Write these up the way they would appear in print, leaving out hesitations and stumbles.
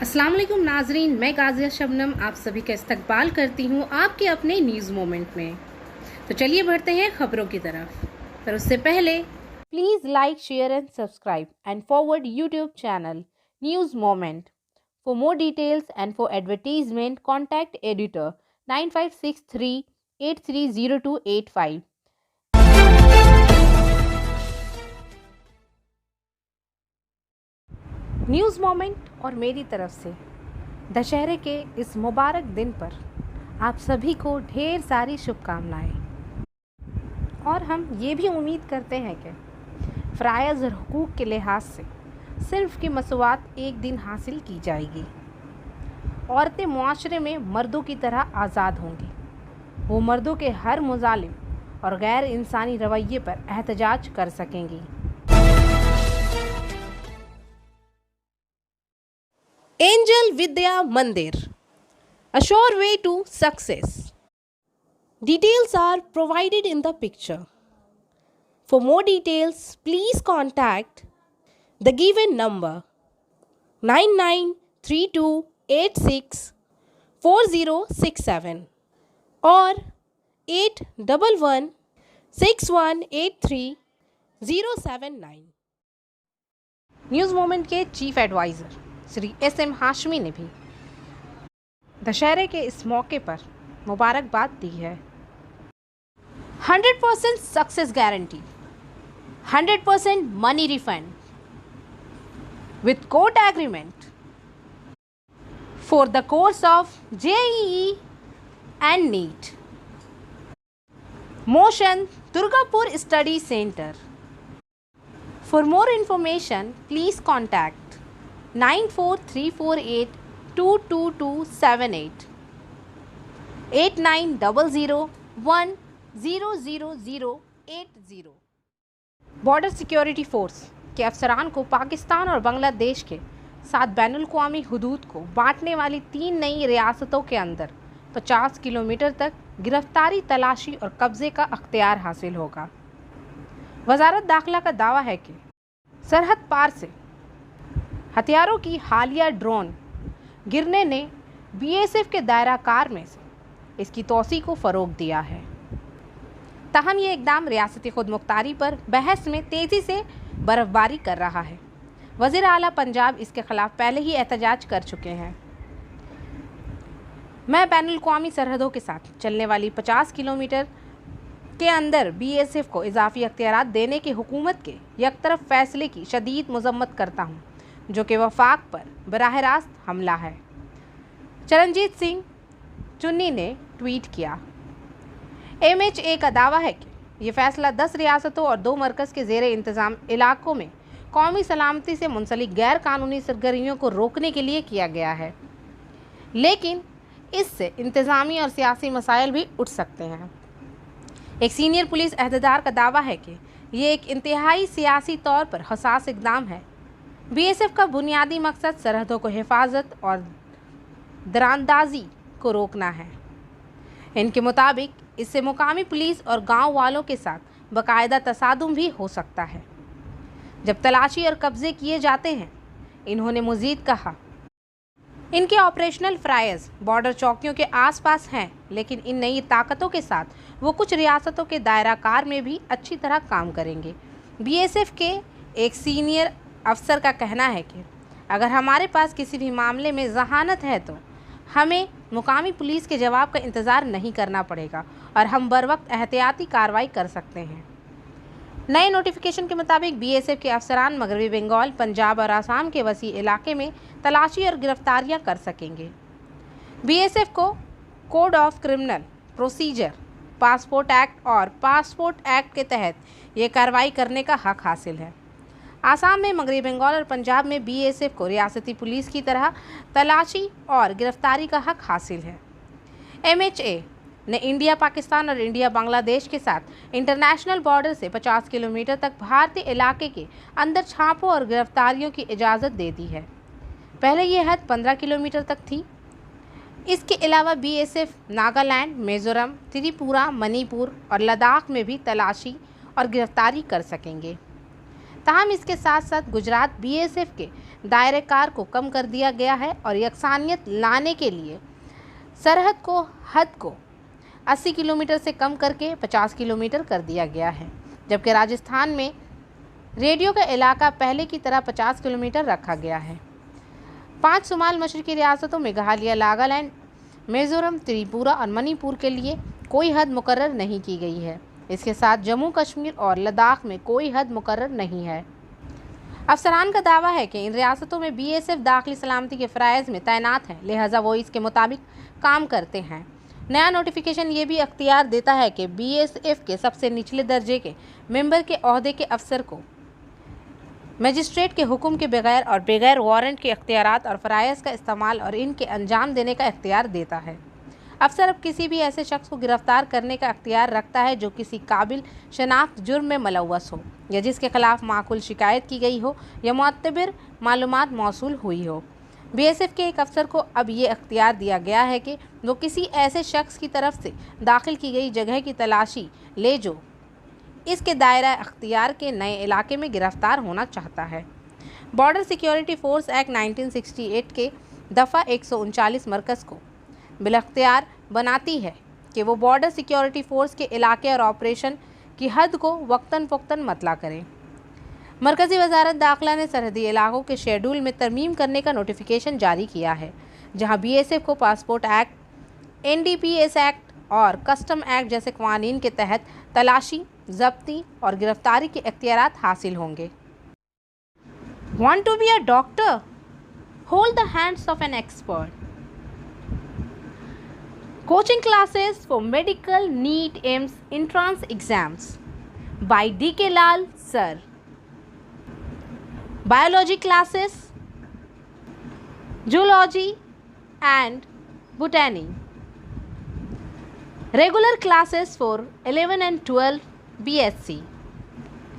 अस्सलाम वालेकुम नाजरीन, मैं गाजिया शबनम आप सभी का इस्तकबाल करती हूँ आपके अपने न्यूज़ मोमेंट में। तो चलिए बढ़ते हैं खबरों की तरफ, पर उससे पहले please like, share and subscribe and forward YouTube channel news moment. For more details and for advertisement contact editor 9563830285। News moment और मेरी तरफ से दशहरे के इस मुबारक दिन पर आप सभी को ढेर सारी शुभकामनाएं। और हम ये भी उम्मीद करते हैं कि फ़राइज़ और हुकूक़ के लिहाज से सिर्फ़ की मसवात एक दिन हासिल की जाएगी। औरतें मुआशरे में मर्दों की तरह आज़ाद होंगी। वो मर्दों के हर मुजालिम और गैर इंसानी रवैये पर एहतजाज कर सकेंगी। एंजल विद्या मंदिर, a sure way to success. Details are provided in the picture. For more details, please contact the given number 9932864067 or 81116183 news moment के chief adviser Shri SM Hashmi ने भी दशहरे के इस मौके पर मुबारकबाद दी है। 100% success guarantee, 100% money refund with court agreement for the course of JEE and NEET. Motion Durgapur study centre. For more information, please contact 9434822278 8900100080। Border security force के अफसरान को पाकिस्तान और बांग्लादेश के साथ बैनुल-अक़वामी हुदूद को बांटने वाली 3 नई रियासतों के अंदर 50 किलोमीटर तक गिरफ्तारी, तलाशी और कब्जे का अख्तियार हासिल होगा। वजारत दाखिला का दावा है कि सरहद पार से हथियारों की हालिया ड्रोन गिरने ने BSF के दायरा कार में से इसकी तोसी को फ़रोग दिया है। ताहम ये इक़दाम रियासती खुदमुख्तारी पर बहस में तेज़ी से बर्फबारी कर रहा है। वज़ीर आला पंजाब इसके ख़िलाफ़ पहले ही एहतजाज कर चुके हैं। मैं बैनुल-अक़वामी सरहदों के साथ चलने वाली 50 किलोमीटर के अंदर BSF को इजाफी अख्तियारात देने की हुकूमत के यकतरफ फैसले की शदीद मज़म्मत करता हूँ, जो कि वफाक पर बराह रास्त हमला है। चरणजीत सिंह चुन्नी ने ट्वीट किया। MHA का दावा है कि ये फ़ैसला 10 रियासतों और 2 मरकज़ के ज़ेरे इंतज़ाम इलाकों में कौमी सलामती से मुंसलिक गैर कानूनी सरगर्मियों को रोकने के लिए किया गया है, लेकिन इससे इंतज़ामी और सियासी मसाइल भी उठ सकते हैं। एक सीनियर पुलिस अहदेदार का दावा है कि ये एक इंतहाई सियासी तौर पर हसास इक़दाम है। BSF का बुनियादी मकसद सरहदों को हिफाजत और दरानंदाजी को रोकना है। इनके मुताबिक इससे मुकामी पुलिस और गांव वालों के साथ बाकायदा तसादुम भी हो सकता है जब तलाशी और कब्जे किए जाते हैं। इन्होंने मज़ीद कहा, इनके ऑपरेशनल फ़राइज़ बॉर्डर चौकियों के आसपास हैं, लेकिन इन नई ताकतों के साथ वो कुछ रियासतों के दायरा कार में भी अच्छी तरह काम करेंगे। BSF के एक सीनियर अफसर का कहना है कि अगर हमारे पास किसी भी मामले में ज़हानत है तो हमें मुकामी पुलिस के जवाब का इंतज़ार नहीं करना पड़ेगा और हम बरवक्त एहतियाती कार्रवाई कर सकते हैं। नए नोटिफिकेशन के मुताबिक BSF के अफसरान मगरबी बंगाल, पंजाब और आसाम के वसी इलाके में तलाशी और गिरफ्तारियां कर सकेंगे। BSF को code of criminal procedure, passport act और पासपोर्ट एक्ट के तहत ये कार्रवाई करने का हक हासिल है। आसाम में, मगरबी बंगाल और पंजाब में BSF को रियासती पुलिस की तरह तलाशी और गिरफ्तारी का हक हासिल है। MHA ने इंडिया पाकिस्तान और इंडिया बांग्लादेश के साथ इंटरनेशनल बॉर्डर से 50 किलोमीटर तक भारतीय इलाके के अंदर छापों और गिरफ्तारियों की इजाज़त दे दी है। पहले यह हद 15 किलोमीटर तक थी। इसके अलावा BSF नागालैंड, मिज़ोरम, त्रिपुरा, मणिपुर और लद्दाख में भी तलाशी और गिरफ्तारी कर सकेंगे। ताहम इसके साथ साथ गुजरात BSF के दायरे कार को कम कर दिया गया है और यकसानियत लाने के लिए सरहद को हद को 80 किलोमीटर से कम करके 50 किलोमीटर कर दिया गया है, जबकि राजस्थान में रेडियो का इलाका पहले की तरह 50 किलोमीटर रखा गया है। 5 शुमाल मशरकी रियासतों मेघालय, नागालैंड, मिजोरम, त्रिपुरा और मणिपुर के लिए कोई हद मुकर्रर नहीं की गई है। इसके साथ जम्मू कश्मीर और लद्दाख में कोई हद मुकर्रर नहीं है। अफसरान का दावा है कि इन रियासतों में BSF दाखिली सलामती के फ़राइज़ में तैनात है, लिहाजा वो इसके मुताबिक काम करते हैं। नया नोटिफिकेशन ये भी अख्तियार देता है कि BSF के सबसे निचले दर्जे के मेंबर के ओहदे के अफसर को मजिस्ट्रेट के हुक्म के बगैर और बगैर वारंट के अख्तियारात और फ़राइज़ का इस्तेमाल और इनके अंजाम देने का इख्तियार देता है। अफसर अब किसी भी ऐसे शख्स को गिरफ्तार करने का अख्तियार रखता है जो किसी काबिल शनाख्त जुर्म में मुलव्वस हो या जिसके खिलाफ माकूल शिकायत की गई हो या मुअत्तबर मालूमात मौसूल हुई हो। BSF के एक अफसर को अब ये अख्तियार दिया गया है कि वो किसी ऐसे शख्स की तरफ से दाखिल की गई जगह की तलाशी ले जो इसके दायरा अख्तियार के नए इलाके में गिरफ्तार होना चाहता है। बॉर्डर सिक्योरिटी फोर्स एक्ट 1968 के दफ़ा 139 मरकज़ को बिलख्तियार बनाती है कि वो बॉर्डर सिक्योरिटी फोर्स के इलाके और ऑपरेशन की हद को वक्तन फ़ौक्तन मतला करें। मरकज़ी वजारत दाखिला ने सरहदी इलाकों के शेड्यूल में तरमीम करने का नोटिफिकेशन जारी किया है, जहां BSF को पासपोर्ट एक्ट, NDPS एक्ट और कस्टम एक्ट जैसे क़वानीन के तहत तलाशी, ज़ब्ती और गिरफ्तारी के इख्तियारात हासिल होंगे। Want to be a doctor? Hold the hands of an expert. Coaching classes for medical NEET AIMS entrance exams by D.K. Lal Sir. Biology classes, zoology and botany. Regular classes for 11 and 12 BSc.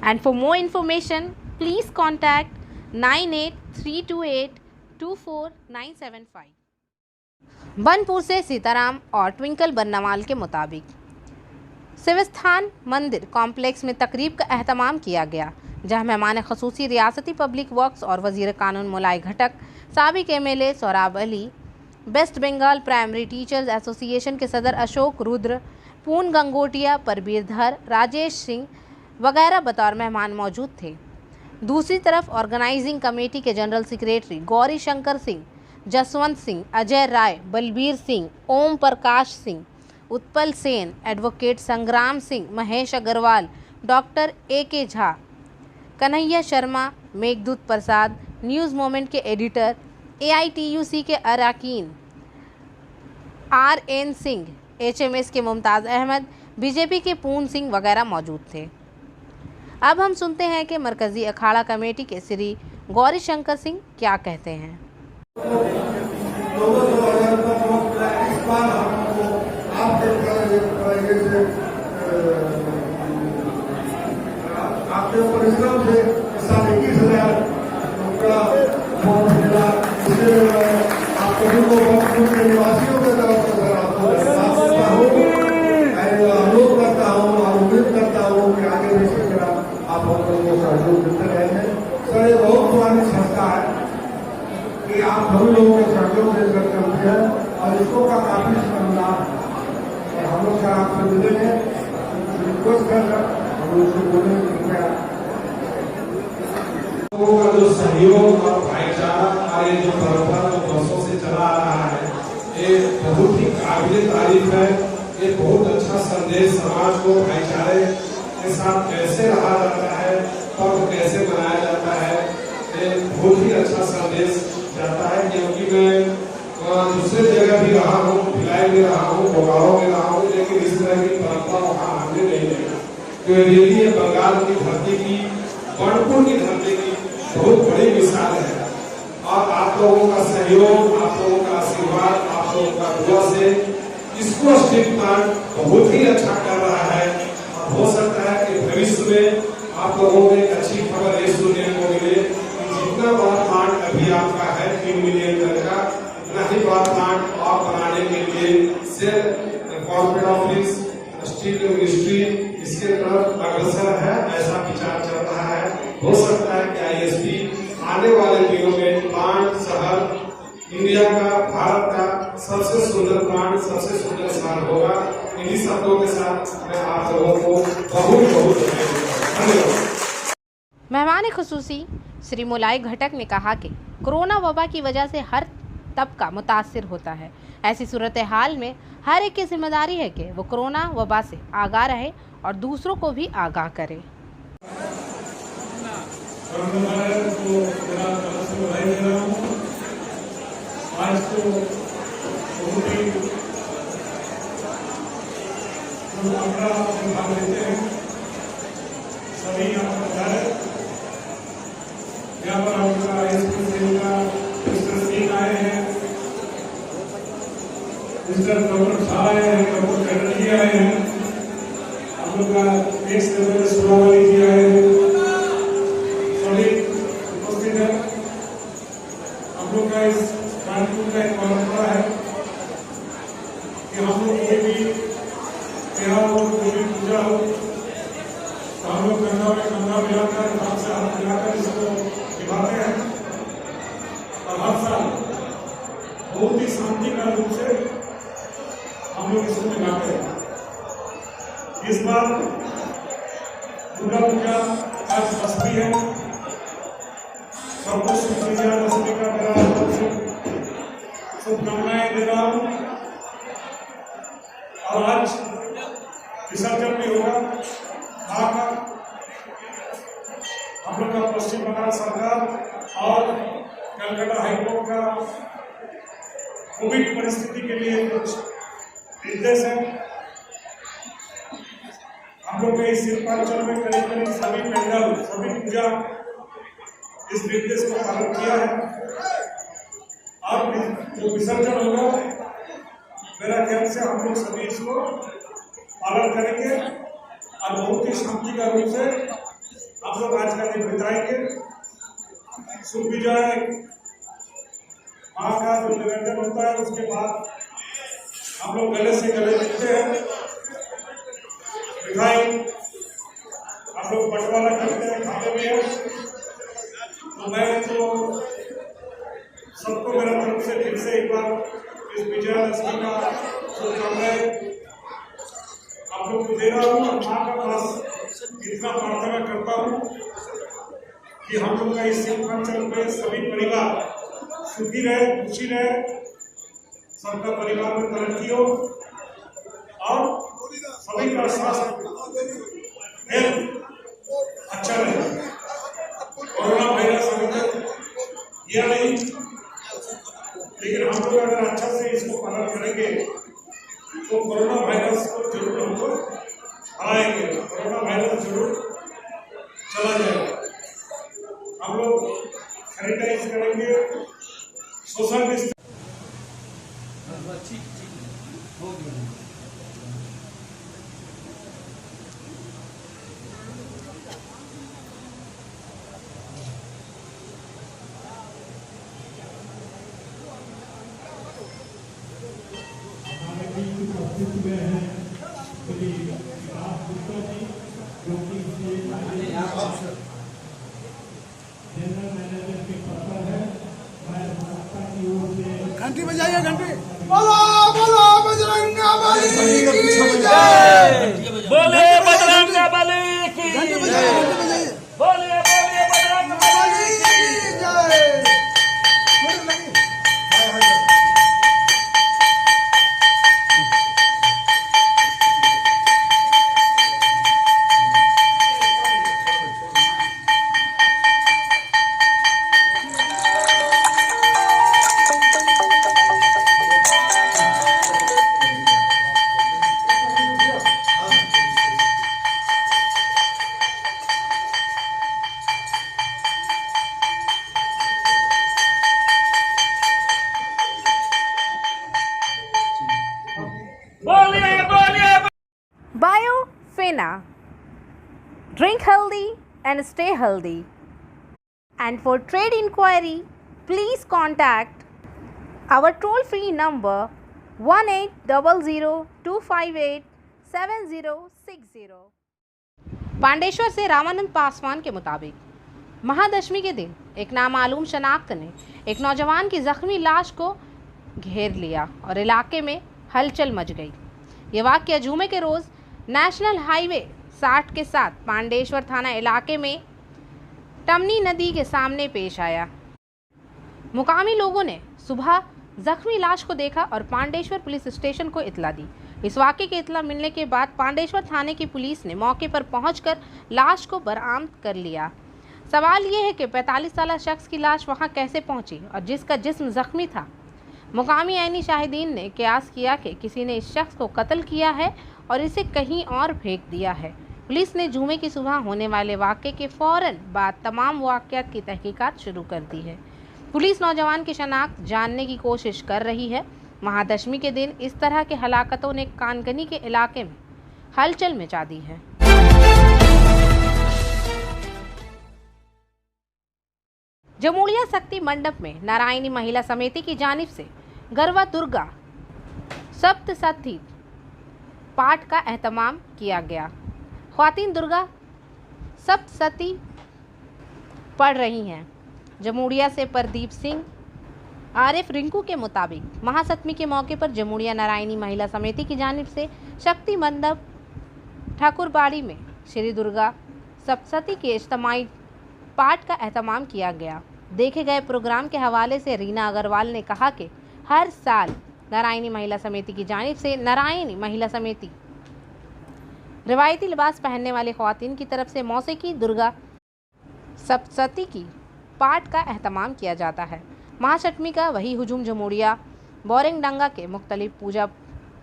And for more information, please contact 9832824975. Burnpur से सीताराम और twinkle बन्नावाल के मुताबिक सिविस्थान मंदिर complex में तकरीब का एहतमाम किया गया, जहां मेहमान खसूसी रियासती पब्लिक वर्क्स और वज़ीर कानून मुलाई घटक, साबिक MLA Sohrab Ali, West Bengal primary teachers association के सदर अशोक रुद्र, पून गंगोटिया, परबीर धर, राजेश सिंह वगैरह बतौर मेहमान मौजूद थे। दूसरी तरफ ऑर्गेनाइजिंग कमेटी के general secretary Gauri Shankar Singh, Jaswant Singh, Ajay Rai, Balbir Singh, Om Prakash Singh, Utpal Sen, advocate संग्राम सिंह, महेश अग्रवाल, डॉक्टर AK झा, कन्हैया शर्मा, मेघदूत प्रसाद, न्यूज़ मोमेंट के एडिटर, AITUC के अरकान, RN सिंह, HMS के मुमताज़ अहमद, BJP के पून सिंह वगैरह मौजूद थे। अब हम सुनते हैं कि मरकज़ी अखाड़ा कमेटी के श्री गौरी शंकर सिंह क्या कहते हैं। आपके परिश्रम से 21,000 आप सभी को के निवासियों के तरफ से अनुरोध करता हूँ और उम्मीद करता हूँ कि आगे भी इसी तरह आप हम लोगों को सहयोग देते रहेंगे। सर, ये बहुत पुरानी संस्था है कि आप सभी लोगों को सहयोग देकर करते हैं और इसको का काफी सम्मान और हम लोग सर आपसे मिलेंगे, रिक्वेस्ट कर हम लोग से बोलेंगे कृपया जो सहयोग और भाईचारा और ये जो परंपरा जो वर्षों से चला आ रहा है, ये बहुत ही काबिल तारीफ है। ये बहुत अच्छा संदेश समाज को भाईचारे के साथ कैसे रहा जाता है, पर्व कैसे मनाया जाता है, ये बहुत ही अच्छा संदेश जाता है। क्योंकि मैं दूसरे जगह भी रहा हूँ, भिलाई में रहा हूँ, बोकारो में रहा हूँ, लेकिन इस तरह की परंपरा वहाँ हमने नहीं देखा। तो ये बंगाल की धरती की, बनपुर की धरती की बहुत बड़ी मिसाल है और आप लोगों का सहयोग, आप लोगों का आशीर्वाद, आप लोगों का दुआ से इसको स्टेट प्लांट बहुत ही अच्छा कर रहा है। और हो सकता है कि भविष्य में आप लोगों को एक अच्छी खबर ये सुनने को मिले कि जितना बड़ा प्लांट अभी आपका है 3 मिलियन टन का, इतना ही बड़ा प्लांट आप बनाने के लिए कॉर्पोरेट ऑफिस, स्टील मिनिस्ट्री इसके तरफ अग्रसर है, ऐसा विचार चल रहा है। हो सकता है कि ISP आने वाले दिनों में इंडिया का, भारत का सबसे सुंदर प्लांट, सबसे सुंदर स्थान होगा। इन्हीं शब्दों के साथ मैं आप लोगों को बहुत बहुत धन्यवाद। मेहमान खुसूसी श्री मोलाई घटक ने कहा कि कोरोना वबा की वजह से हर तबका मुतासिर होता है। ऐसी सूरत हाल में हर एक की जिम्मेदारी है कि वो कोरोना वबा से आगाह रहे और दूसरों को भी आगाह करे। आज तो बहुत ही भाग लेते हैं, सभी यहाँ पर जा रहे। यहाँ पर आपका मिस्टर सिंह आए हैं, मिस्टर डॉक्टर शाह आए हैं, डॉक्टर चैटर्जी आए हैं, हम लोग का नेक्स्ट लेवल सुरावली जी आए हैं, सभी उपस्थित हैं। हम लोग का इस कार्यक्रम का एक परंपरा है कि हम लोग कोई भी त्योहार हो, कोई भी पूजा हो, तो हम लोग कंधा में कंधा मिलाकर, हाथ से हाथ मिलाकर इसको निभाते हैं और हर साल बहुत ही शांति का रूप से हम लोग इसको निभाते हैं। इस बार दुर्गा पूजा आज बस्ती है, सबको शुभकामनाएं का मेरा शुभकामनाएं दे रहा हूँ। और आज विसर्जन भी होगा मां का। हम लोग का पश्चिम बंगाल सरकार और कलकत्ता हाईकोर्ट का कोविड परिस्थिति के लिए कुछ निर्देश है। हम लोग के इस शिल्पांचल में करीब करीब सभी पंडाल, सभी पूजा इस निर्देश को पालन किया है। और जो विसर्जन होगा, मेरा ख्याल से हम लोग सभी इसको पालन करेंगे और बहुत ही शांति का रूप से आप लोग आज का दिन बिताएंगे। शुभ विजय मां का जो निवेदन होता है, उसके बाद हम लोग गले से गले मिलते हैं, मिठाई हम लोग बंटवारा करते हैं, खाते भी हैं। तो मैं तो सबको मेरा तरफ से फिर से एक बार इस विजयादशमी का शुभकामनाएं आप लोग को दे रहा हूँ और माँ का पास इतना प्रार्थना करता हूँ कि हम लोग का इस शिल्पांचल में सभी परिवार सुखी रहे, खुशी रहे, सबका परिवार में तरक्की हो और सभी का स्वास्थ्य हेल्थ अच्छा रहे। कोरोना वायरस अभी यह नहीं, लेकिन हम लोग अगर अच्छा से इसको पालन करेंगे तो कोरोना वायरस को जरूर हमको हराएंगे, कोरोना वायरस जरूर चला जाएगा। हम लोग सैनिटाइज करेंगे, सोशल डिस्टेंस। घंटी बजाइए, घंटी। बोलो बोलो बजरंगबली की जय। बोले बजरंगबली की घंटी बजाइए, घंटी बजाइए। बोले बोले बजरंगबली की जय। Biofina. Drink healthy and stay healthy. And for trade inquiry, please contact our toll-free number 1800-258-7060. Pandeshwar से रामानंद पासवान के मुताबिक महादशमी के दिन एक नामालूम शनाख्त ने एक नौजवान की जख्मी लाश को घेर लिया और इलाके में हलचल मच गई। ये वाक़या जुमे के रोज़ नेशनल हाईवे 60 के साथ पांडेश्वर थाना इलाके में टमनी नदी के सामने पेश आया। मुकामी लोगों ने सुबह जख्मी लाश को देखा और पांडेश्वर पुलिस स्टेशन को इतला दी। इस वाक़े की इतला मिलने के बाद पांडेश्वर थाने की पुलिस ने मौके पर पहुंचकर लाश को बरामद कर लिया। सवाल ये है कि 45 साल शख्स की लाश वहां कैसे पहुंची और जिसका जिस्म जख्मी था। मुकामी ऐनी शाहिदीन ने कयास किया कि किसी ने इस शख्स को कत्ल किया है और इसे कहीं और फेंक दिया है। पुलिस ने जुमे की सुबह होने वाले वाक़े के फ़ौरन बाद तमाम वाक़यात की तहकीकात शुरू कर दी है। पुलिस नौजवान की शनाख्त जानने की कोशिश कर रही है। महादशमी के दिन इस तरह के हलाकतों ने कानगनी के इलाके में हलचल मचा दी है। जमूड़िया शक्ति मंडप में नारायणी महिला समिति की जानिब से गरबा दुर्गा सप्तशती पाठ का एहतमाम किया गया। ख्वातीन दुर्गा सप्तशती पढ़ रही हैं। जमूड़िया से प्रदीप सिंह आरिफ रिंकू के मुताबिक महासप्तमी के मौके पर जमूड़िया नारायणी महिला समिति की जानिब से शक्ति मंडप ठाकुरबाड़ी में श्री दुर्गा सप्तशती के इज्तिमाई पाठ का एहतमाम किया गया। देखे गए प्रोग्राम के हवाले से रीना अग्रवाल ने कहा कि हर साल नारायणी महिला समिति की जानिब से नारायणी महिला समिति रिवायती लिबास पहनने वाली ख्वातीन की तरफ से मौसीकी दुर्गा सप्तशती की पाठ का एहतमाम किया जाता है। महाअष्टमी का वही हुजूम जमूड़िया बोरिंगडंगा के मुख्तलिफ पूजा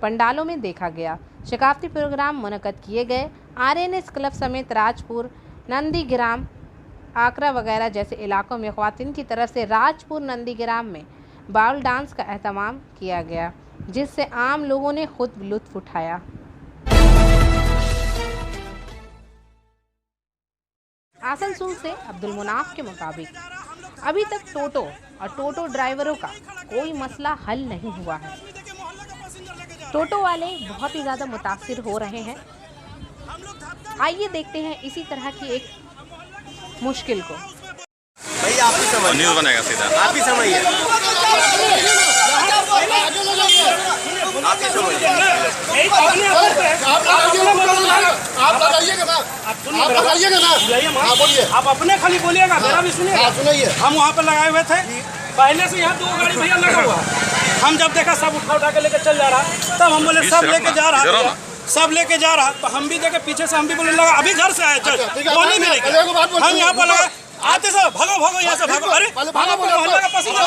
पंडालों में देखा गया। सकाफती प्रोग्राम मुनक़द किए गए। RNS क्लब समेत राजपुर, नंदीग्राम, आकरा वगैरह जैसे इलाकों में ख्वातीन की तरफ से राजपुर नंदीग्राम में बाउल डांस का एहतमाम किया गया, जिससे आम लोगों ने खुद लुत्फ़ उठाया। आसनसोल से अब्दुल मुनाफ के मुताबिक अभी तक टोटो और टोटो ड्राइवरों का कोई मसला हल नहीं हुआ है। टोटो वाले बहुत ही ज़्यादा मुतासिर हो रहे हैं। आइए देखते हैं इसी तरह की एक मुश्किल को। भाई आप ही समझ, न्यूज़ बनेगा सीधा, आप ही समझिए, आप ही समझिए। आप लगाइएगा ना, आप लगाइएगा ना, हाँ बोलिए। आप अपने खाली बोलिएगा, मेरा भी सुनिएगा। सुनाइए। हम वहाँ पे लगाए हुए थे, पहले से यहाँ 2 गाड़ी भैया लगा हुआ। हम जब देखा सब उठा के लेके चल जा रहा, तब हम बोले सब लेके जा रहा, सब लेके जा रहा, तो हम भी देखे पीछे से, हम भी बोले लगा अभी घर से आए, चल नहीं मिलेगा। हम यहाँ पर लगा आते सर, भागो भागो यहाँ से भागो। अरे भागो, मोहल्ला का पसीना,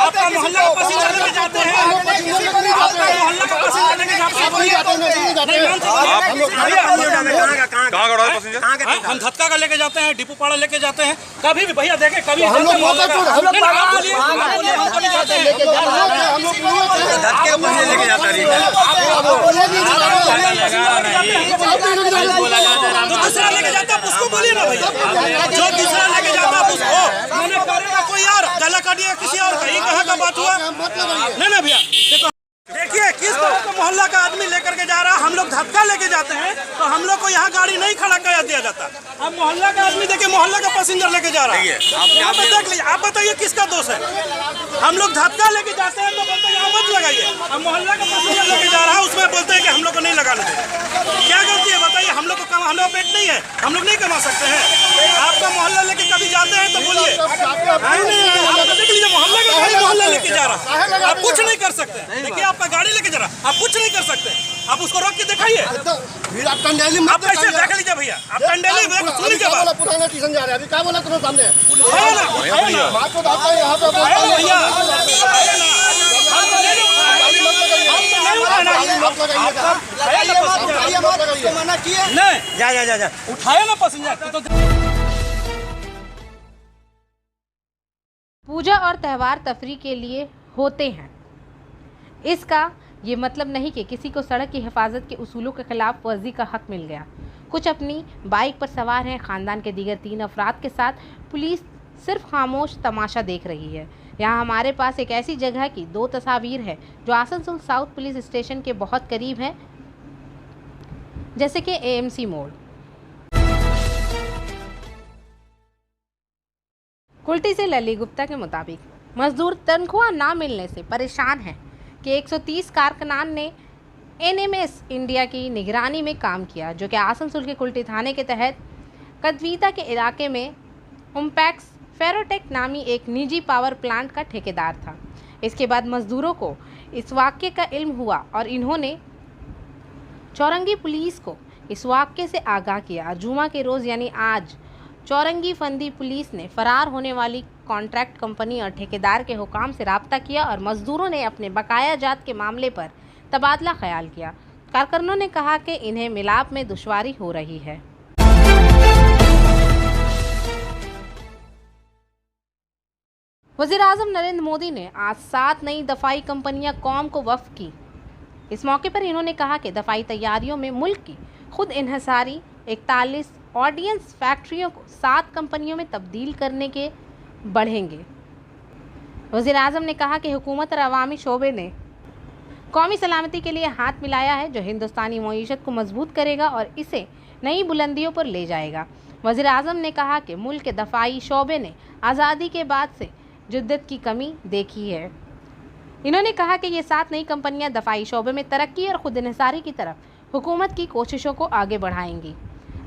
आपका मोहल्ला का पसीना लेके जाते हैं, आपका मोहल्ला का पसीना लेके जाते हैं। हम धक्का का लेके जाते हैं, डिपो पाड़ा लेके जाते हैं, कभी भी भैया देखे कभी धक्के लेके जाता दूसरा लेके जाता, उसको बोलिए ना भैया, जो दूसरा लेके जाता उसको मैंने करेगा कोई यार गला काटिएगा किसी और का, ये कहाँ का बात हुआ? नहीं ना भैया, देखिए किस तरह का मोहल्ला का आदमी लेकर के जा रहा है। हम लोग धक्का लेके जाते हैं तो हम लोग को यहाँ गाड़ी नहीं खड़ा कर दिया जाता। अब मोहल्ला का आदमी देखिए, मोहल्ला का पैसेंजर लेके जा रहा है, यहाँ पे देख लीजिए। आप बताइए किसका दोष है? हम लोग धक्का लेके जाते हैं तो बोलते हैं यहाँ मत लगाइए। अब मोहल्ला का पैसेंजर लेके जा रहा है, उसमें बोलते हैं कि हम लोग को नहीं लगाने देंगे। क्या गलती है बताइए? हम लोग को, हम लोग पेट नहीं है, हम लोग नहीं कमा सकते हैं। आपका मोहल्ला लेके कभी जाते हैं तो बोलिए, देख लीजिए मोहल्ला का गाड़ी मोहल्ला लेके जा रहा है, आप कुछ नहीं कर सकते। देखिए आपका गाड़ी लेके जा रहा, आप कुछ नहीं कर सकते, आप उसको रोक के दिखाइए। आप कैसे देख लीजिए भैया, आप टंडेली सुनिए क्या बोला, पुराना स्टेशन जा रहे हैं, अभी क्या बोला तुम्हें सामने? उठाया ना बात तो आता है यहाँ पे भैया, मना किए नहीं, जा उठाया ना पैसेंजर तो। पूजा और त्यौहार तफरीह के लिए होते हैं, इसका ये मतलब नहीं कि किसी को सड़क की हिफाजत के उसूलों के खिलाफ वर्जी का हक मिल गया। कुछ अपनी बाइक पर सवार हैं, ख़ानदान के दीगर 3 अफराद के साथ पुलिस सिर्फ खामोश तमाशा देख रही है। यहाँ हमारे पास एक ऐसी जगह की 2 तस्वीर है जो आसनसोल साउथ पुलिस स्टेशन के बहुत करीब है, जैसे कि AMC मोड़। कुल्टी से लली गुप्ता के मुताबिक मजदूर तनख्वाह ना मिलने से परेशान हैं कि 130 कारकुनान ने एनएमएस इंडिया की निगरानी में काम किया, जो कि आसनसोल के कुल्टी थाने के तहत कदवीता के इलाके में उम्पैक्स फेरोटेक नामी एक निजी पावर प्लांट का ठेकेदार था। इसके बाद मजदूरों को इस वाक़ये का इल्म हुआ और इन्होंने चौरंगी पुलिस को इस वाक़ये से आगाह किया। जुमा के रोज़ यानी आज चौरंगी फंदी पुलिस ने फरार होने वाली कॉन्ट्रैक्ट कंपनी और ठेकेदार के हुकाम से राब्ता किया और मजदूरों ने अपने बकाया जात के मामले पर तबादला ख्याल किया। कारकुनों ने कहा कि इन्हें मिलाप में दुश्वारी हो रही है। वज़ीर-ए-आज़म नरेंद्र मोदी ने आज 7 नई दफ़ाई कंपनियां कौम को वफ़ की। इस मौके पर इन्होंने कहा कि दफ़ाई तैयारियों में मुल्क की खुद इन्हसारी 41 ऑर्डिनेंस फैक्ट्रियों को 7 कंपनियों में तब्दील करने के बढ़ेंगे। वज़ीर-ए-आज़म ने कहा कि हुकूमत और अवामी शोबे ने कौमी सलामती के लिए हाथ मिलाया है, जो हिंदुस्तानी मईशत को मजबूत करेगा और इसे नई बुलंदियों पर ले जाएगा। वज़ीर-ए-आज़म ने कहा कि मुल्क के दफ़ाई शोबे ने आज़ादी के बाद से जिद्दत की कमी देखी है। इन्होंने कहा कि ये 7 नई कंपनियां दफ़ाई शोबे में तरक्की और खुद इन्हसारी की तरफ हुकूमत की कोशिशों को आगे बढ़ाएंगी।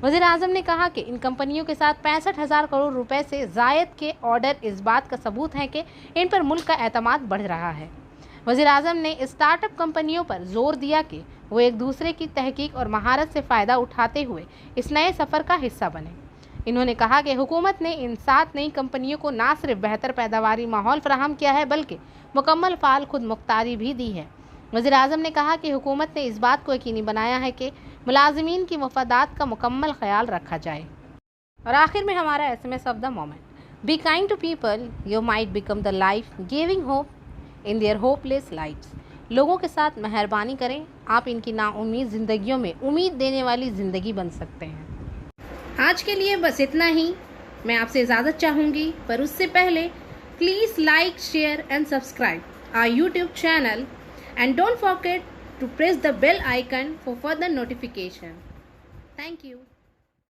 वज़ीर-ए-आज़म ने कहा कि इन कंपनियों के साथ 65,000 करोड़ रुपए से ज़ायद के ऑर्डर इस बात का सबूत है कि इन पर मुल्क का एतमाद बढ़ रहा है। वज़ीर-ए-आज़म ने स्टार्टअप कंपनियों पर जोर दिया कि वो एक दूसरे की तहकीक और महारत से फ़ायदा उठाते हुए इस नए सफ़र का हिस्सा बने। इन्होंने कहा कि हुकूमत ने इन 7 नई कंपनियों को ना सिर्फ बेहतर पैदावारी माहौल फराहम किया है, बल्कि मुकम्मल फ़ाल खुद मुख्तारी भी दी है। वज़ीर-ए-आज़म ने कहा कि हुकूमत ने इस बात को यकीनी बनाया है कि मुलाजिमीन की मफादात का मुकम्मल ख्याल रखा जाए। और आखिर में हमारा SMS of the moment, be kind to people, you might become the life giving hope in their hopeless lifes. लोगों के साथ मेहरबानी करें, आप इनकी नाउम्मीद ज़िंदगियों में उम्मीद देने वाली ज़िंदगी बन सकते हैं। आज के लिए बस इतना ही। मैं आपसे इजाज़त चाहूँगी, पर उससे पहले please like, share and subscribe our YouTube channel and don't forget to press the bell icon for further notification. Thank you.